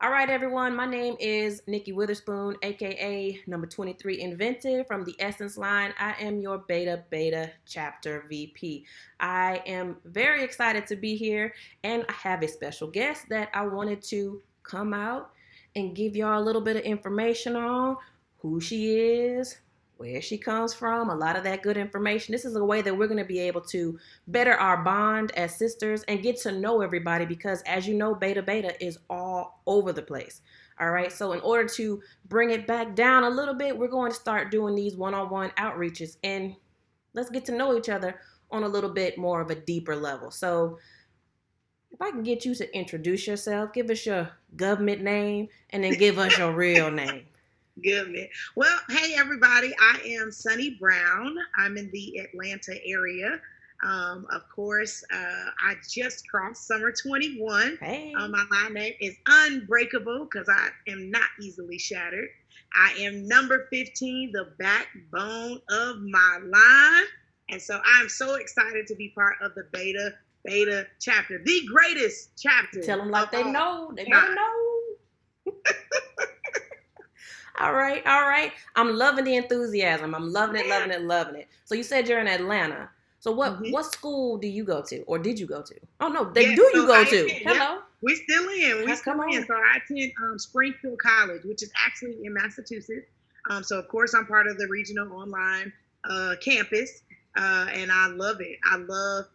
All right, everyone. My name is Nikki Witherspoon, aka number 23 Inventive from the Essence line. I am your Beta chapter VP. I am very excited to be here, and I have a special guest that I wanted to come out and give y'all a little bit of information on who she is, where she comes from, a lot of that good information. This is a way that we're going to be able to better our bond as sisters and get to know everybody because, as you know, Beta is all over the place. All right, so in order to bring it back down a little bit, we're going to start doing these one-on-one outreaches and let's get to know each other on a little bit more of a deeper level. So if I can get you to introduce yourself, give us your government name, and then give us your real name. Good man. Well, hey everybody, I am Sunny Brown. I'm in the Atlanta area. Of course, I just crossed summer 21. Hey. My line name is Unbreakable because I am not easily shattered. I am number 15, the backbone of my line. And so I'm so excited to be part of the Beta chapter, the greatest chapter. Tell them like they know. They better know. All right. I'm loving the enthusiasm. I'm loving it. So you said you're in Atlanta. So what school do you go to, or did you go to? Oh no, you go to? Hello. Yeah, we still in. So I attend Springfield College, which is actually in Massachusetts. So of course I'm part of the regional online campus, and I love it. I love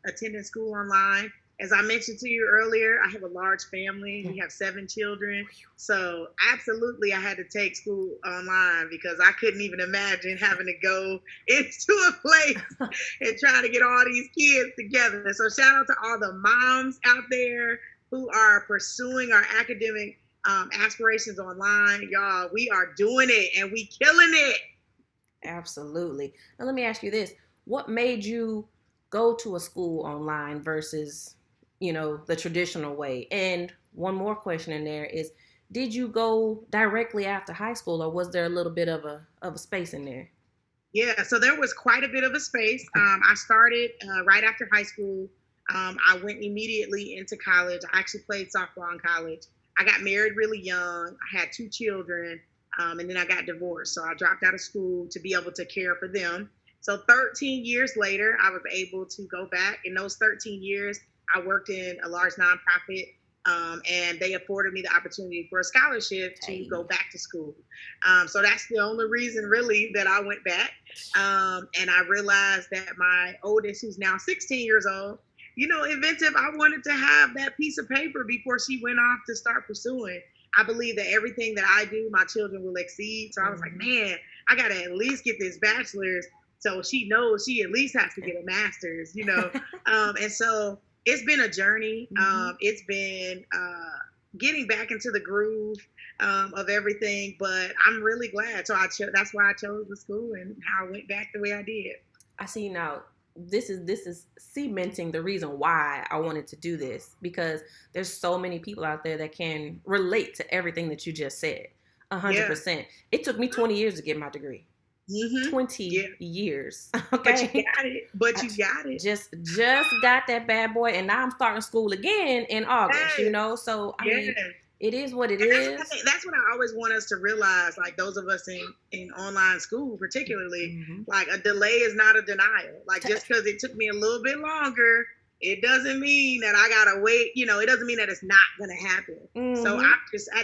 attending school online. As I mentioned to you earlier, I have a large family. We have 7 children. So absolutely, I had to take school online because I couldn't even imagine having to go into a place and trying to get all these kids together. So shout out to all the moms out there who are pursuing our academic aspirations online. Y'all, we are doing it and we killing it. Absolutely. Now let me ask you this. What made you go to a school online versus the traditional way? And one more question in there is, did you go directly after high school, or was there a little bit of a space in there? Yeah, so there was quite a bit of a space. I started right after high school. I went immediately into college. I actually played softball in college. I got married really young. I had 2 children, and then I got divorced. So I dropped out of school to be able to care for them. So 13 years later, I was able to go back. In those 13 years, I worked in a large nonprofit, and they afforded me the opportunity for a scholarship to go back to school. So that's the only reason really that I went back. And I realized that my oldest, who's now 16 years old, Inventive, I wanted to have that piece of paper before she went off to start pursuing. I believe that everything that I do, my children will exceed. So I was like, man, I got to at least get this bachelor's so she knows she at least has to get a master's, and so it's been a journey. It's been getting back into the groove of everything, but I'm really glad. So that's why I chose the school and how I went back the way I did. I see now. This is cementing the reason why I wanted to do this, because there's so many people out there that can relate to everything that you just said. 100%. It took me 20 years to get my degree. 20 years. Okay. But you got it. Just got that bad boy, and now I'm starting school again in August, So I mean, it is what it is. That's what I always want us to realize, like those of us in online school particularly, like a delay is not a denial. Like just because it took me a little bit longer, it doesn't mean that I gotta wait. It doesn't mean that it's not gonna happen. So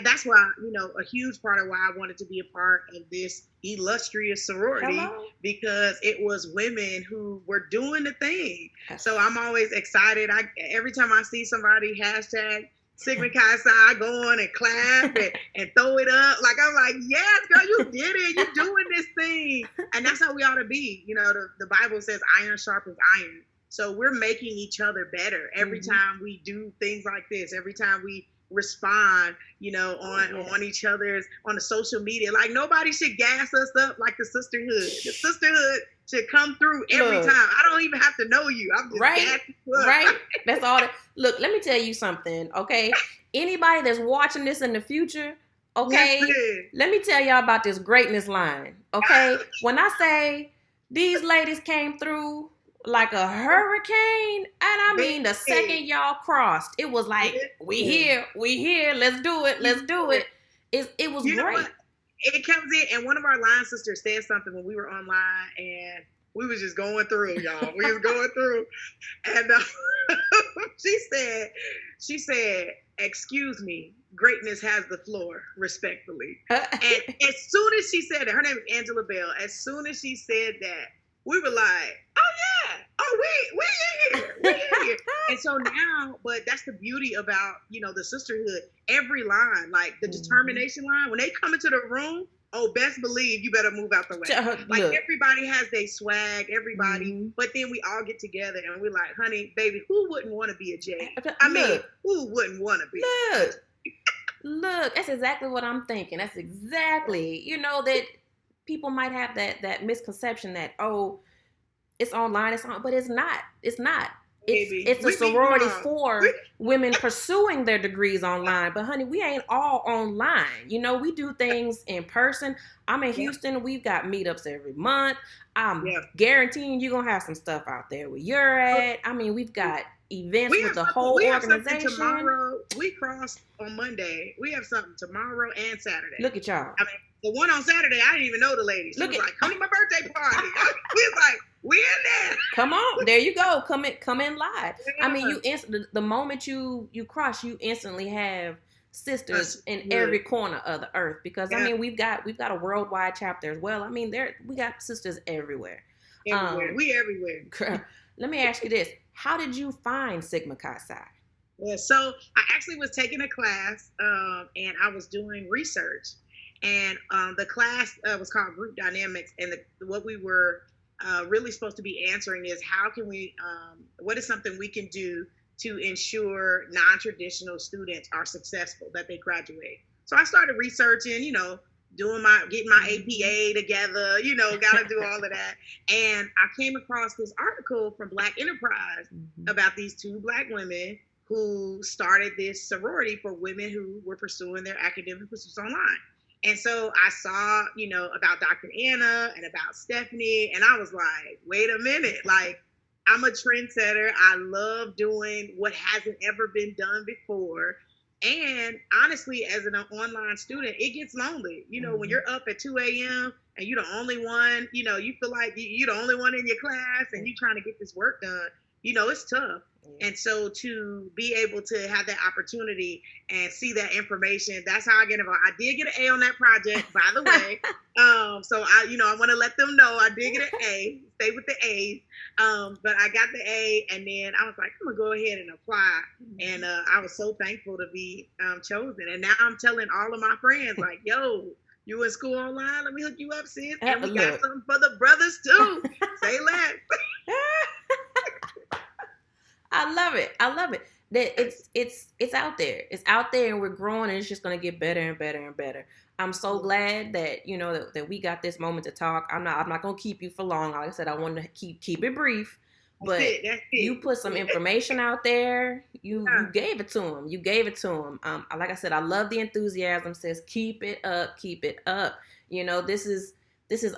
that's why, a huge part of why I wanted to be a part of this illustrious sorority. Because it was women who were doing the thing. So I'm always excited. Every time I see somebody hashtag Sigma Chi Psi, go on and clap and throw it up. Like, I'm like, yes, girl, you did it. You're doing this thing. And that's how we ought to be. The Bible says iron sharpens iron. So we're making each other better every time we do things like this, every time we respond, on each other's, on the social media. Like, nobody should gas us up like the sisterhood. The sisterhood should come through every time. I don't even have to know you. I'm just gassing you up. Right. That's all. Look, let me tell you something, okay? Anybody that's watching this in the future, okay, let me tell y'all about this greatness line, okay? When I say these ladies came through, like a hurricane. And I mean, the second y'all crossed, it was like, we here, let's do it. It was great. It comes in, and one of our line sisters said something when we were online, and we was just going through, y'all. We was going through, and she said, "Excuse me, greatness has the floor, respectfully." And as soon as she said that, her name is Angela Bell. As soon as she said that, we were like, "Oh yeah, oh we in here." And so now, but that's the beauty about, you know, the sisterhood. Every line, like the determination line, when they come into the room, oh, best believe you better move out the way. Like everybody has their swag, everybody, but then we all get together and we're like, honey, baby, who wouldn't want to be a J? I mean, who wouldn't want to be? Look, that's exactly what I'm thinking. That's exactly, you know, that people might have that misconception that, oh, it's online, but it's not. It's a sorority for women pursuing their degrees online. But honey, we ain't all online. You know, we do things in person. I'm in Houston. We've got meetups every month. I'm guaranteeing you're going to have some stuff out there where you're at. I mean, we've got events with the whole organization. Tomorrow. We crossed on Monday. We have something tomorrow and Saturday. Look at y'all. I mean, the one on Saturday, I didn't even know the lady. She was like, come to my birthday party. We was like, we in there. Come on, there you go. Come in live. Yeah. I mean, the moment you cross, you instantly have sisters in every corner of the earth. Because I mean, we've got a worldwide chapter as well. I mean, we got sisters everywhere. We everywhere. Let me ask you this: how did you find Sigma Chi Psi? Yeah, so I actually was taking a class, and I was doing research, and the class was called Group Dynamics, and what we were really supposed to be answering is how can we, what is something we can do to ensure non-traditional students are successful, that they graduate. So I started researching, you know, getting my APA together, you know, got to do all of that. And I came across this article from Black Enterprise about these two Black women who started this sorority for women who were pursuing their academic pursuits online. And so I saw, you know, about Dr. Anna and about Stephanie, and I was like, wait a minute, like, I'm a trendsetter. I love doing what hasn't ever been done before. And honestly, as an online student, it gets lonely. You know, when you're up at 2 a.m. and you're the only one, you know, you feel like you're the only one in your class and you're trying to get this work done, you know, it's tough. And so to be able to have that opportunity and see that information, that's how I get involved. I did get an A on that project, by the way. So I want to let them know I did get an A, stay with the A's. But I got the A, and then I was like, I'm gonna go ahead and apply. And I was so thankful to be chosen. And now I'm telling all of my friends, like, yo, you in school online? Let me hook you up, sis. And we got something for the brothers too. Say less. I love it. That it's out there. It's out there, and we're growing, and it's just gonna get better and better and better. I'm so glad that, you know, that we got this moment to talk. I'm not gonna keep you for long. Like I said, I wanted to keep it brief. But that's it. You put some information out there. You gave it to them. Like I said, I love the enthusiasm. Says keep it up. You know, this is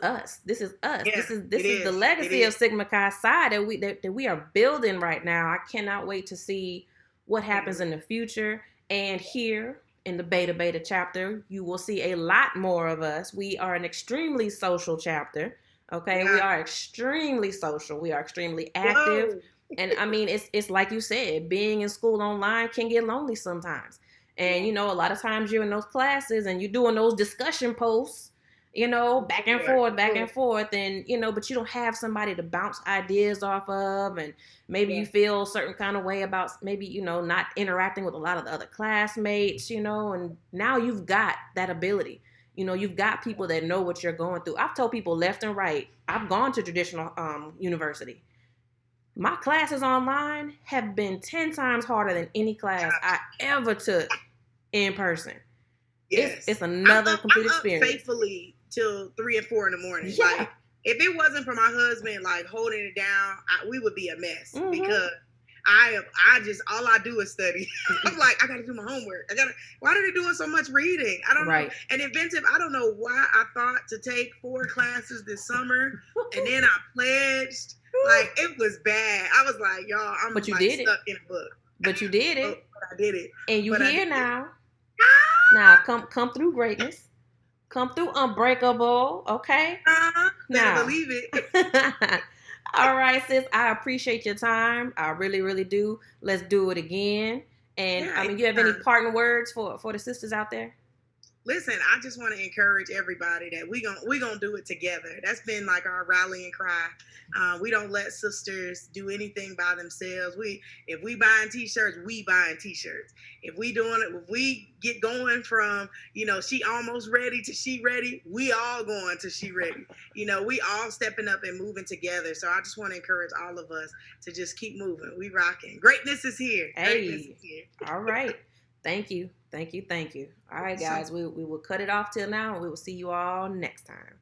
us. This is us. Yeah, this is the legacy of Sigma Chi Psi that we are building right now. I cannot wait to see what happens in the future. And here in the Beta chapter, you will see a lot more of us. We are an extremely social chapter. Okay, we are extremely social. We are extremely active. Whoa. And I mean, it's like you said, being in school online can get lonely sometimes. And you know, a lot of times you're in those classes and you're doing those discussion posts, you know, back and forth, and, you know, but you don't have somebody to bounce ideas off of, and maybe you feel a certain kind of way about maybe, you know, not interacting with a lot of the other classmates, you know, and now you've got that ability. You know, you've got people that know what you're going through. I've told people left and right, I've gone to traditional university. My classes online have been 10 times harder than any class I ever took in person. Yes. It's another complete experience. Faithfully till 3 and 4 in the morning. Yeah. Like, if it wasn't for my husband, like, holding it down, we would be a mess. Because all I do is study. I'm like, I got to do my homework. Why are they doing so much reading? I don't know. And Inventive, I don't know why I thought to take 4 classes this summer, and then I pledged. Like, it was bad. I was like, y'all, I'm But you like did stuck it. in a book. But you did it. But I did it. And you But I here did it. now. Now come through greatness. Come through unbreakable. Okay. Better Now. believe it. All right, sis. I appreciate your time. I really, really do. Let's do it again. And Yeah, I mean, you have any parting words for the sisters out there? Listen, I just want to encourage everybody that we gonna do it together. That's been like our rallying cry. We don't let sisters do anything by themselves. If we buying t-shirts, we buying t-shirts. If we get going from she almost ready to she ready, we all going to she ready. We all stepping up and moving together. So I just want to encourage all of us to just keep moving. We rocking. Greatness is here. Hey. Greatness is here. All right. Thank you. All right, guys, we will cut it off till now. We will see you all next time.